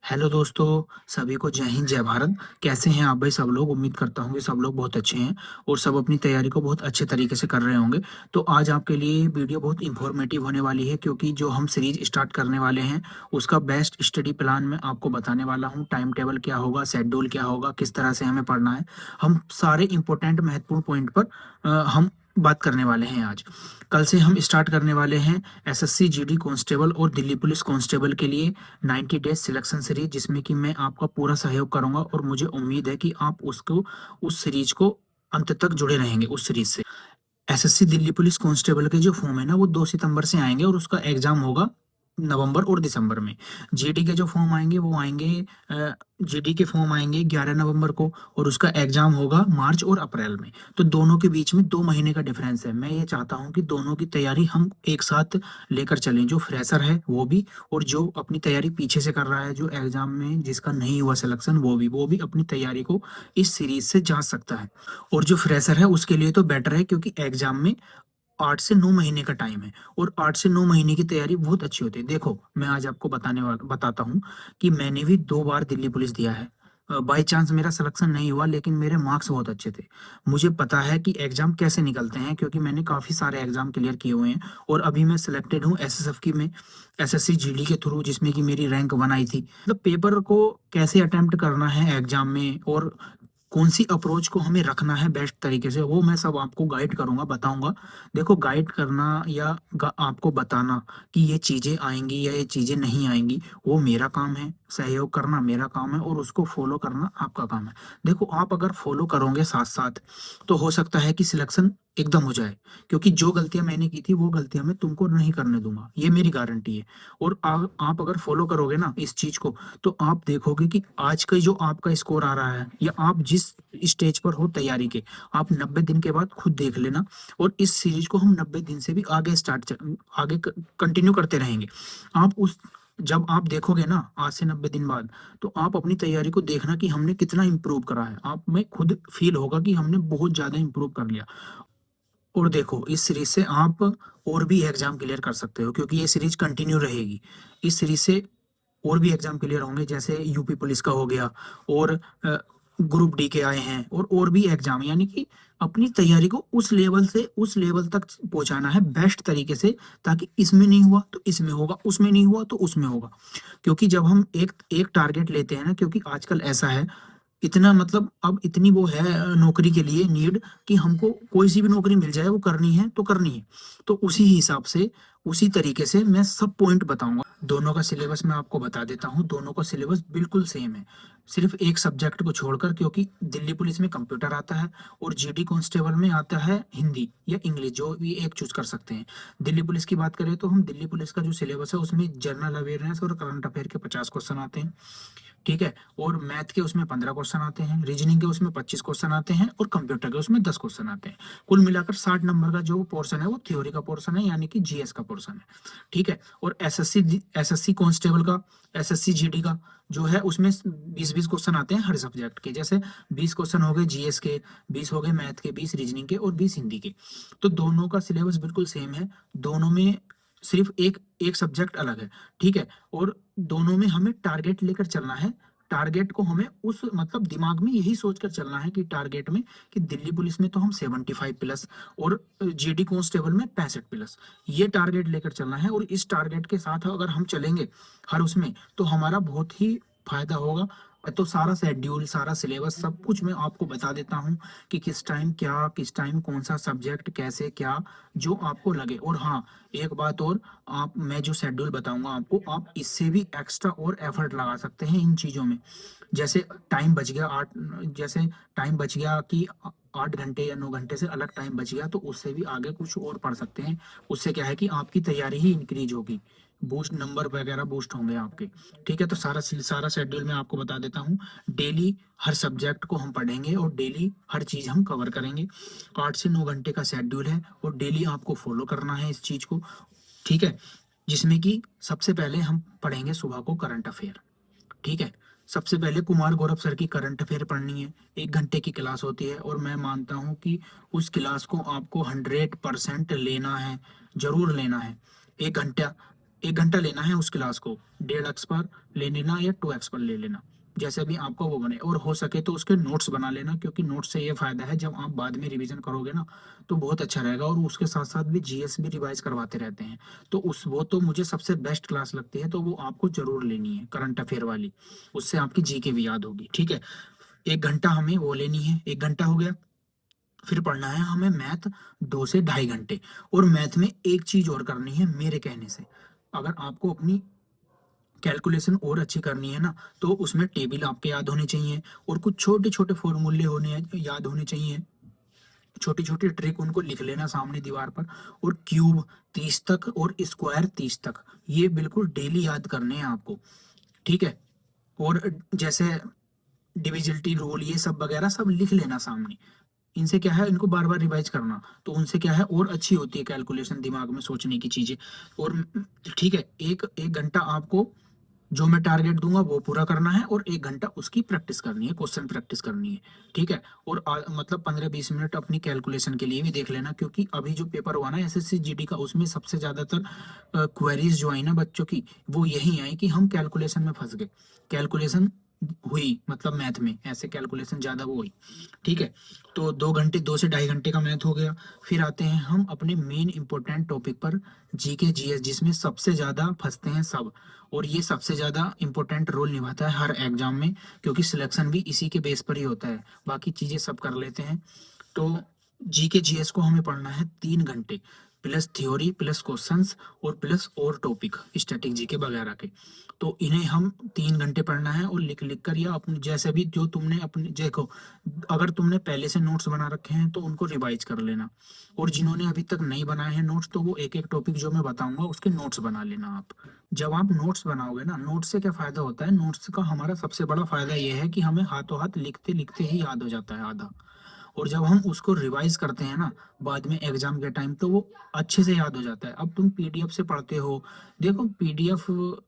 Hello दोस्तों। सभी को जय हिंद जय भारत। कैसे हैं आप भाई सब लोग? उम्मीद करता हूँ कि सब लोग बहुत अच्छे हैं और सब अपनी तैयारी को बहुत अच्छे तरीके से कर रहे होंगे। तो आज आपके लिए ये वीडियो बहुत इंफॉर्मेटिव होने वाली है, क्योंकि जो हम सीरीज स्टार्ट करने वाले हैं उसका बेस्ट स्टडी प्लान मैं आपको बताने वाला हूँ। टाइम टेबल क्या होगा, शेड्यूल क्या होगा, किस तरह से हमें पढ़ना है, हम सारे इंपॉर्टेंट महत्वपूर्ण पॉइंट पर हम बात करने वाले हैं आज। कल से हम स्टार्ट करने वाले हैं एसएससी जीडी कांस्टेबल और दिल्ली पुलिस कांस्टेबल के लिए 90 डेज सिलेक्शन सीरीज, जिसमें कि मैं आपका पूरा सहयोग करूंगा और मुझे उम्मीद है कि आप उसको उस सीरीज को अंत तक जुड़े रहेंगे उस सीरीज से। एसएससी दिल्ली पुलिस कांस्टेबल के जो फॉर्म है ना, वो 2 सितंबर से आएंगे और उसका एग्जाम होगा नवंबर और दिसंबर में। जीडी के जो फॉर्म आएंगे वो आएंगे, जीडी के फॉर्म आएंगे 11 नवंबर को और उसका एग्जाम होगा मार्च और अप्रैल में। तो दोनों के बीच में 2 महीने का डिफरेंस है। मैं ये चाहता हूँ कि दोनों की तैयारी हम एक साथ लेकर चलें, जो फ्रेशर है वो भी और जो अपनी तैयारी पीछे से कर रहा है, जो एग्जाम में जिसका नहीं हुआ सिलेक्शन वो भी अपनी तैयारी को इस सीरीज से जांच सकता है। और जो फ्रेशर है उसके लिए तो बेटर है, क्योंकि एग्जाम में 8 से 9 महीने का टाइम है और 8 से 9 महीने की तैयारी बहुत अच्छी होती है। देखो, मैं आज आपको बताता हूँ कि मैंने भी 2 बार दिल्ली पुलिस दिया है। बाई चांस मेरा सिलेक्शन नहीं हुआ, लेकिन मेरे मार्क्स बहुत अच्छे थे। मुझे पता है कि एग्जाम कैसे निकलते हैं, क्योंकि मैंने काफ़ी सारे एग्जाम क्लियर किए हुए हैं और अभी मैं सिलेक्टेड हूँ एसएसएफ की में, एसएससी जीडी के थ्रू, जिसमें कि मेरी रैंक 1 आई थी। मतलब पेपर को कैसे अटेम्प्ट करना है एग्जाम में और कौन सी अप्रोच को हमें रखना है बेस्ट तरीके से, वो मैं सब आपको गाइड करूंगा, बताऊंगा। देखो, गाइड करना या आपको बताना कि ये चीजें आएंगी या ये चीजें नहीं आएंगी, वो मेरा काम है। सहयोग करना मेरा काम है और उसको फॉलो करना आपका काम है। देखो, आप अगर फॉलो करोगे साथ साथ तो हो सकता है कि सिलेक्शन एकदम हो जाए, क्योंकि जो गलतियां मैंने की थी वो गलतियां मैं तुमको नहीं करने दूंगा, ये मेरी गारंटी है। और आप अगर फॉलो करोगे ना इस चीज को, तो आप देखोगे कि आज का जो आपका स्कोर आ रहा है या आप जिस स्टेज पर हो तैयारी के, आप 90 दिन के बाद खुद देख लेना। और इस सीरीज को हम 90 दिन से भी आगे आगे कंटिन्यू करते रहेंगे। आप उस जब आप देखोगे ना आज से 90 दिन बाद, तो आप अपनी तैयारी को देखना कि हमने कितना इम्प्रूव करा है। आप में खुद फील होगा कि हमने बहुत ज्यादा इम्प्रूव कर लिया। और देखो, इस सीरीज से आप और भी एग्जाम क्लियर कर सकते हो, क्योंकि ये सीरीज कंटिन्यू रहेगी। इस सीरीज से और भी एग्जाम क्लियर होंगे, जैसे यूपी पुलिस का हो गया और ग्रुप डी के आए हैं और भी एग्जाम, यानी कि अपनी तैयारी को उस लेवल तक पहुंचाना है बेस्ट तरीके से, ताकि इसमें नहीं हुआ तो इसमें होगा, उसमें नहीं हुआ तो उसमें होगा। क्योंकि जब हम एक एक टारगेट लेते हैं ना, क्योंकि आजकल ऐसा है, इतना मतलब अब इतनी वो है नौकरी के लिए नीड, कि हमको कोई सी भी नौकरी मिल जाए वो करनी है तो करनी है। तो उसी हिसाब से, उसी तरीके से मैं सब पॉइंट बताऊंगा। दोनों का सिलेबस मैं आपको बता देता हूँ। दोनों का सिलेबस बिल्कुल सेम है, सिर्फ एक सब्जेक्ट को छोड़कर, क्योंकि दिल्ली पुलिस में कंप्यूटर आता है और जीडी कांस्टेबल में आता है हिंदी या इंग्लिश, जो भी एक चूज कर सकते हैं। दिल्ली पुलिस की बात करें तो हम दिल्ली पुलिस का जो सिलेबस है उसमें जनरल अवेयरनेस और करंट अफेयर के 50 क्वेश्चन आते हैं। ठीक है। और मैथ के उसमें 15 क्वेश्चन आते हैं, रीजनिंग के उसमें 25 क्वेश्चन आते हैं और कंप्यूटर के उसमें 10 क्वेश्चन आते हैं। कुल मिलाकर 60 नंबर का जो पोर्शन है वो थ्योरी का पोर्शन है, यानी कि जीएस का पोर्शन है। ठीक है। और एसएससी कांस्टेबल का, एसएससी जीडी का जो है, उसमें 20-20 क्वेश्चन आते हैं हर सब्जेक्ट के। जैसे 20 क्वेश्चन हो गए जीएस के, 20 हो गए मैथ के, 20 रीजनिंग के और 20 हिंदी के। तो दोनों का सिलेबस बिल्कुल सेम है। दोनों में सिर्फ एक एक सब्जेक्ट अलग है। ठीक है। और दोनों में हमें टारगेट लेकर चलना है। टारगेट को हमें उस मतलब दिमाग में यही सोचकर चलना है कि टारगेट में, कि दिल्ली पुलिस में तो हम 75 प्लस और जीडी कांस्टेबल में 65 प्लस, ये टारगेट लेकर चलना है। और इस टारगेट के साथ अगर हम चलेंगे हर उसमें, तो हमारा बहुत ही फायदा होगा। तो सारा शेड्यूल, सारा सिलेबस, सब कुछ मैं आपको बता देता हूँ कि किस टाइम क्या, किस टाइम कौन सा सब्जेक्ट, कैसे क्या, जो आपको लगे। और हाँ, एक बात और, आप मैं जो शेड्यूल बताऊंगा आपको, आप इससे भी एक्स्ट्रा और एफर्ट लगा सकते हैं इन चीज़ों में। जैसे टाइम बच गया 8, जैसे टाइम बच गया कि 8 घंटे या 9 घंटे से अलग टाइम बच गया, तो उससे भी आगे कुछ और पढ़ सकते हैं। उससे क्या है कि आपकी तैयारी ही इंक्रीज होगी, बूस्ट नंबर वगैरह बूस्ट होंगे आपके। ठीक है। तो सारा शेड्यूल मैं आपको बता देता हूँ। डेली हर सब्जेक्ट को हम पढ़ेंगे और डेली हर चीज़ हम कवर करेंगे। 8 से 9 घंटे का शेड्यूल है और डेली आपको फॉलो करना है इस चीज़ को। ठीक है। जिसमें कि सबसे पहले हम पढ़ेंगे सुबह को करंट अफेयर। ठीक है। सबसे पहले कुमार गौरव सर की करंट अफेयर पढ़नी है। 1 घंटे की क्लास होती है और मैं मानता हूँ कि उस क्लास को आपको 100% लेना है, जरूर लेना है। 1 घंटा 1 घंटा लेना है उस क्लास को, 1.5x पर ले लेना या 2x पर ले लेना, जैसे भी आपका वो बने। और हो सके तो उसके नोट्स बना लेना, क्योंकि नोट्स से ये फ़ायदा है जब आप बाद में रिवीजन करोगे ना तो बहुत अच्छा रहेगा। और उसके साथ-साथ भी जीएस भी रिवाइज़ करवाते रहते हैं। तो उस वो तो मुझे सबसे बेस्ट क्लास लगती है, तो वो आपको ज़रूर लेनी है, करंट अफ़ेयर वाली। उससे आपकी जीके भी याद होगी, ठीक है? 1 घंटा हमें वो लेनी है, 1 घंटा हो गया। फिर पढ़ना है हमें मैथ 2 से ढाई घंटे। और मैथ में एक चीज़ और करनी है मेरे कहने से, अगर आपको अपनी कैलकुलेशन और अच्छी करनी है ना, तो उसमें टेबल आपके याद होने चाहिए और कुछ छोटे-छोटे फ़ॉर्मूले याद होने चाहिए। छोटी-छोटी ट्रिक उनको लिख लेना सामने दीवार पर। और क्यूब 30 तक और स्क्वायर 30 तक, ये बिल्कुल डेली याद करने हैं आपको, ठीक है? और जैसे डिविजिलिटी रूल ये सब वगैरह सब लिख लेना सामने। इनसे क्या है, इनको बार-बार रिवाइज़ करना, तो उनसे क्या है और अच्छी होती है कैलकुलेशन, दिमाग में सोचने की चीज़ें। और ठीक है, 1 घंटा आपको जो मैं टारगेट दूँगा वो पूरा करना है और 1 घंटा उसकी प्रैक्टिस करनी है, क्वेश्चन प्रैक्टिस करनी है, ठीक है? और मतलब 15-20 मिनट अपनी कैलकुलेशन के लिए भी देख लेना, क्योंकि अभी जो पेपर हुआ ना एसएससी जीडी का, उसमें सबसे ज़्यादातर क्वेरीज़ जो आई ना बच्चों की, वो यही आई कि हम कैलकुलेशन में फँस गए। कैलकुलेशन हुई मतलब मैथ में ऐसे कैलकुलेशन ज़्यादा वो हुई, ठीक है? तो 2 घंटे, 2 से ढाई घंटे का मैथ हो गया। फिर आते हैं हम अपने मेन इम्पोर्टेंट टॉपिक पर, जीके, जीएस, जिसमें सबसे ज़्यादा फँसते हैं सब। और ये सबसे ज़्यादा इम्पोर्टेंट रोल निभाता है हर एग्ज़ाम में, क्योंकि सिलेक्शन भी इसी के बेस पर ही होता है। बाकी चीज़ें सब कर लेते हैं। तो जीके, जीएस को हमें पढ़ना है 3 घंटे, प्लस थ्योरी, प्लस क्वेश्चंस और प्लस और टॉपिक, स्टैटिक जीके वगैरह के। तो इन्हें हम 3 घंटे पढ़ना है और लिख-लिख कर, या अपने जैसे भी जो तुमने अपनी देखो, अगर तुमने पहले से नोट्स बना रखे हैं तो उनको रिवाइज़ कर लेना। और जिन्होंने अभी तक नहीं बनाए हैं नोट्स, तो वो एक-एक टॉपिक जो मैं बताऊँगा उसके नोट्स बना लेना आप। जब आप नोट्स बनाओगे ना, नोट्स से क्या फ़ायदा होता है, नोट्स का हमारा सबसे बड़ा फ़ायदा ये है कि हमें हाथों-हाथ लिखते-लिखते ही याद हो जाता है आधा। और जब हम उसको रिवाइज़ करते हैं ना, बाद में एग्ज़ाम के टाइम, तो वो अच्छे से याद हो जाता है। अब तुम पीडीएफ से पढ़ते हो, देखो पीडीएफ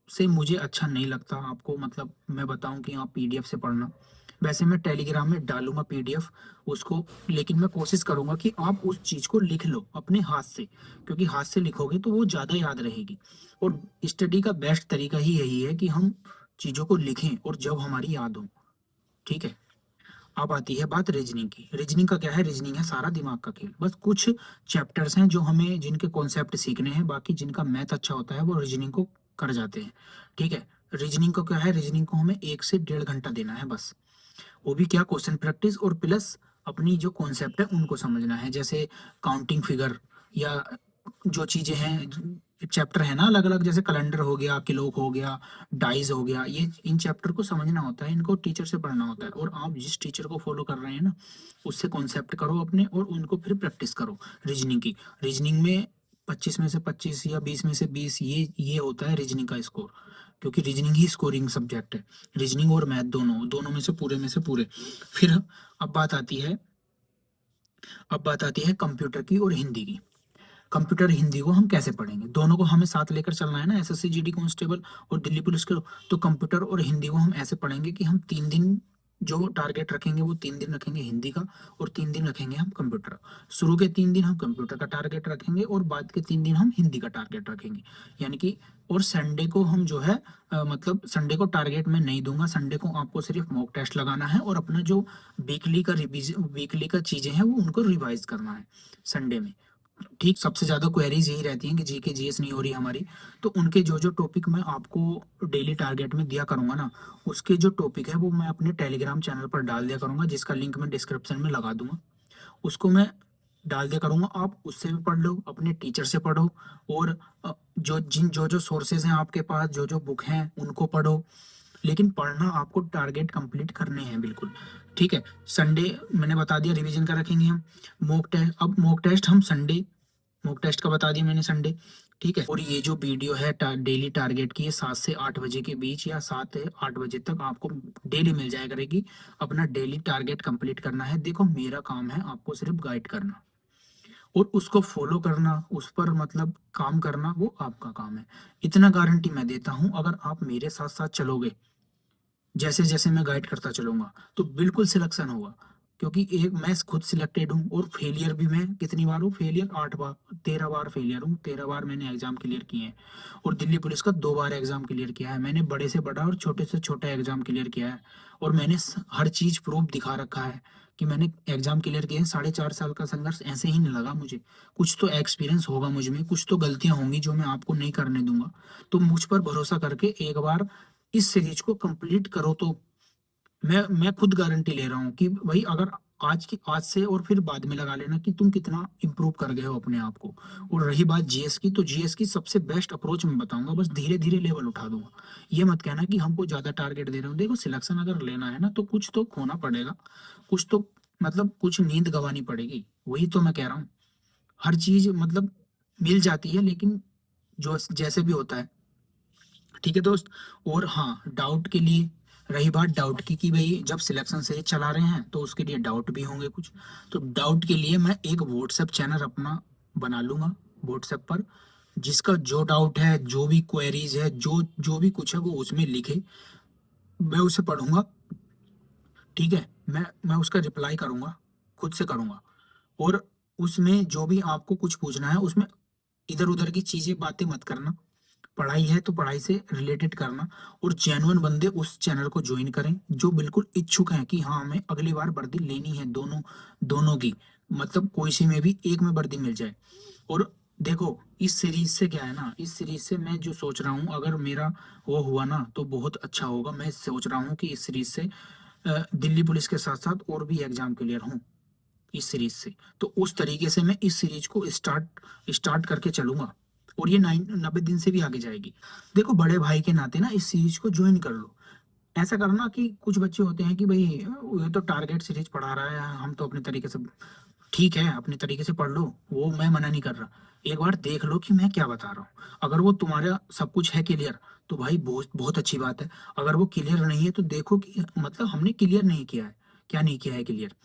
से मुझे अच्छा नहीं लगता आपको, मतलब मैं बताऊँ कि आप पीडीएफ से पढ़ना। वैसे मैं टेलीग्राम में डालूँगा पीडीएफ उसको, लेकिन मैं कोशिश करूँगा कि आप उस चीज़ को लिख लो अपने हाथ से, क्योंकि हाथ से लिखोगे तो वो ज़्यादा याद रहेगी। और स्टडी का बेस्ट तरीका ही यही है कि हम चीज़ों को लिखें और जब हमारी याद हो, ठीक है? अब आती है बात रीजनिंग की। रीजनिंग का क्या है, रीजनिंग है सारा दिमाग का खेल। बस कुछ चैप्टर्स हैं जो हमें जिनके कॉन्सेप्ट सीखने हैं, बाकी जिनका मैथ अच्छा होता है वो रीजनिंग को कर जाते हैं, ठीक है? रीजनिंग को क्या है, रीजनिंग को हमें 1 से डेढ़ घंटा देना है बस। वो भी क्या, क्वेश्चन प्रैक्टिस और प्लस अपनी जो कॉन्सेप्ट है उनको समझना है, जैसे काउंटिंग फिगर, या जो चीज़ें हैं, चैप्टर है ना अलग-अलग, जैसे कैलेंडर हो गया, किलो हो गया, डाइज़ हो गया, ये इन चैप्टर को समझना होता है, इनको टीचर से पढ़ना होता है। और आप जिस टीचर को फॉलो कर रहे हैं ना, उससे कॉन्सेप्ट करो अपने और उनको फिर प्रैक्टिस करो रीजनिंग की। रीजनिंग में 25 में से 25 या 20 में से 20, ये होता है रीजनिंग का स्कोर, क्योंकि रीजनिंग ही स्कोरिंग सब्जेक्ट है। रीजनिंग और मैथ दोनों में से पूरे। फिर अब बात आती है अब बात आती है कंप्यूटर की और हिंदी की। कंप्यूटर हिंदी को हम कैसे पढ़ेंगे? दोनों को हमें साथ लेकर चलना है ना, एसएससी जीडी कांस्टेबल और दिल्ली पुलिस के। तो कंप्यूटर और हिंदी को हम ऐसे पढ़ेंगे कि हम 3 दिन जो टारगेट रखेंगे वो 3 दिन रखेंगे हिंदी का और 3 दिन रखेंगे हम कंप्यूटर। शुरू के 3 दिन हम कंप्यूटर का टारगेट रखेंगे और बाद के 3 दिन हम हिंदी का टारगेट रखेंगे। यानी कि और संडे को हम जो है मतलब संडे को टारगेट मैं नहीं दूँगा, संडे को आपको सिर्फ मॉक टेस्ट लगाना है और अपना जो वीकली का चीज़ें हैं वो उनको रिवाइज़ करना है संडे में। ठीक, सबसे ज़्यादा क्वेरीज़ यही रहती हैं कि जीके जीएस नहीं हो रही हमारी, तो उनके जो-जो टॉपिक मैं आपको डेली टारगेट में दिया करूँगा ना, उसके जो टॉपिक है वो मैं अपने टेलीग्राम चैनल पर डाल दिया करूँगा, जिसका लिंक मैं डिस्क्रिप्शन में लगा दूँगा। उसको मैं डाल दिया करूँगा, आप उससे भी पढ़ लो, अपने टीचर से पढ़ो और जो-जो सोर्सेज़ हैं आपके पास, जो-जो बुक हैं, उनको पढ़ो। लेकिन पढ़ना आपको टारगेट कंप्लीट करने हैं बिल्कुल, ठीक है? संडे मैंने बता दिया रिवीजन का रखेंगे हम। मॉक टेस्ट हम संडे, मॉक टेस्ट का बता दिया मैंने संडे, ठीक है? और ये जो वीडियो है डेली टारगेट की, ये 7 से 8 बजे के बीच या 7 से 8 बजे तक आपको डेली मिल जाया करेगी। अपना डेली टारगेट कंप्लीट करना है। देखो मेरा काम है आपको सिर्फ गाइड करना और उसको फॉलो करना, उस पर मतलब काम करना, वो आपका काम है। इतना गारंटी मैं देता हूँ, अगर आप मेरे साथ साथ चलोगे, जैसे जैसे मैं गाइड करता चलूंगा, तो बिल्कुल सिलेक्शन होगा। क्योंकि एक मैं खुद सिलेक्टेड हूँ और फेलियर भी मैं कितनी बार हूँ, फेलियर 8 बार, 13 बार फेलियर हूँ, 13 बार मैंने एग्जाम क्लियर किए हैं। और दिल्ली पुलिस का 2 बार एग्जाम क्लियर किया है मैंने, बड़े से बड़ा और छोटे से छोटा एग्जाम क्लियर किया है। और मैंने हर चीज प्रूफ दिखा रखा है कि मैंने एग्जाम क्लियर किए हैं। 4.5 साल का संघर्ष ऐसे ही नहीं लगा मुझे, कुछ तो एक्सपीरियंस होगा मुझ में, कुछ तो गलतियां होंगी जो मैं आपको नहीं करने दूंगा। तो मुझ पर भरोसा करके एक बार इस सीरीज को कंप्लीट करो। तो मैं खुद गारंटी ले रहा हूँ कि भाई अगर आज से और फिर बाद में लगा लेना कि तुम कितना इम्प्रूव कर गए हो अपने आप को। और रही बात जीएस की, तो जीएस की सबसे बेस्ट अप्रोच मैं बताऊंगा, बस धीरे धीरे लेवल उठा दूंगा। ये मत कहना कि हमको ज्यादा टारगेट दे रहे हो। देखो सिलेक्शन अगर लेना है ना तो कुछ तो खोना पड़ेगा, कुछ तो मतलब कुछ नींद गंवानी पड़ेगी। वही तो मैं कह रहा हूँ, हर चीज मतलब मिल जाती है, लेकिन जो जैसे भी होता है। ठीक है दोस्त। और हाँ, डाउट के लिए रही बात डाउट की कि भाई जब सिलेक्शन सीरीज चला रहे हैं तो उसके लिए डाउट भी होंगे कुछ। तो डाउट के लिए मैं एक व्हाट्सएप चैनल अपना बना लूंगा व्हाट्सएप पर, जिसका जो डाउट है, जो भी क्वेरीज है, जो जो भी कुछ है वो उसमें लिखे, मैं उसे पढ़ूंगा। ठीक है, मैं उसका रिप्लाई करूंगा, खुद से करूंगा। और उसमें जो भी आपको कुछ पूछना है उसमें इधर उधर की चीजें बातें मत करना। पढ़ाई है तो पढ़ाई से रिलेटेड करना। और जेन्युइन बंदे उस चैनल को ज्वाइन करें जो बिल्कुल इच्छुक हैं कि हाँ हमें अगली बार वर्दी लेनी है, दोनों दोनों की, मतलब कोई सी में भी एक में वर्दी मिल जाए। और देखो इस सीरीज से क्या है ना, इस सीरीज से मैं जो सोच रहा हूँ, अगर मेरा वो हुआ ना तो बहुत अच्छा होगा। मैं सोच रहा हूँ कि इस सीरीज से दिल्ली पुलिस के साथ साथ और भी एग्जाम क्लियर हूँ इस सीरीज से। तो उस तरीके से मैं इस सीरीज को स्टार्ट स्टार्ट करके चलूंगा, और ये 90 दिन से भी आगे जाएगी। देखो बड़े भाई के नाते ना इस सीरीज को ज्वाइन कर लो। ऐसा करना कि कुछ बच्चे होते हैं कि भाई ये तो टारगेट सीरीज पढ़ा रहा है, हम तो अपने तरीके से, ठीक है अपने तरीके से पढ़ लो, वो मैं मना नहीं कर रहा। एक बार देख लो कि मैं क्या बता रहा हूँ। अगर वो तुम्हारा सब कुछ है क्लियर तो भाई बहुत बहुत अच्छी बात है। अगर वो क्लियर नहीं है तो देखो कि मतलब हमने क्लियर नहीं किया है, क्या नहीं किया है क्लियर।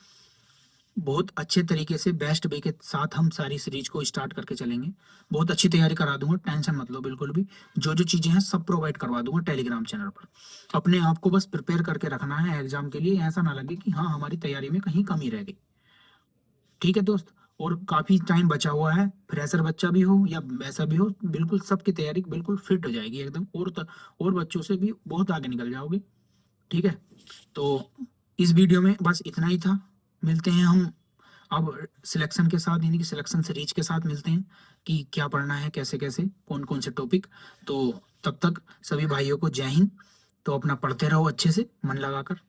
बहुत अच्छे तरीके से बेस्ट वे के साथ हम सारी सीरीज को स्टार्ट करके चलेंगे। बहुत अच्छी तैयारी करा दूंगा, टेंशन मत लो बिल्कुल भी। जो जो चीजें हैं सब प्रोवाइड करवा दूंगा टेलीग्राम चैनल पर। अपने आप को बस प्रिपेयर करके रखना है एग्जाम के लिए, ऐसा ना लगे कि हाँ हमारी तैयारी में कहीं कमी रह गई। ठीक है दोस्त। और काफी टाइम बचा हुआ है, फ्रेशर बच्चा भी हो या वैसा भी हो, बिल्कुल सबकी तैयारी बिल्कुल फिट हो जाएगी एकदम। और बच्चों से भी बहुत आगे निकल जाओगे। ठीक है। तो इस वीडियो में बस इतना ही था। मिलते हैं हम अब सिलेक्शन के साथ, यानी कि सिलेक्शन सीरीज के साथ मिलते हैं कि क्या पढ़ना है, कैसे कैसे कौन कौन से टॉपिक। तो तब तक सभी भाइयों को जय हिंद। तो अपना पढ़ते रहो अच्छे से मन लगाकर।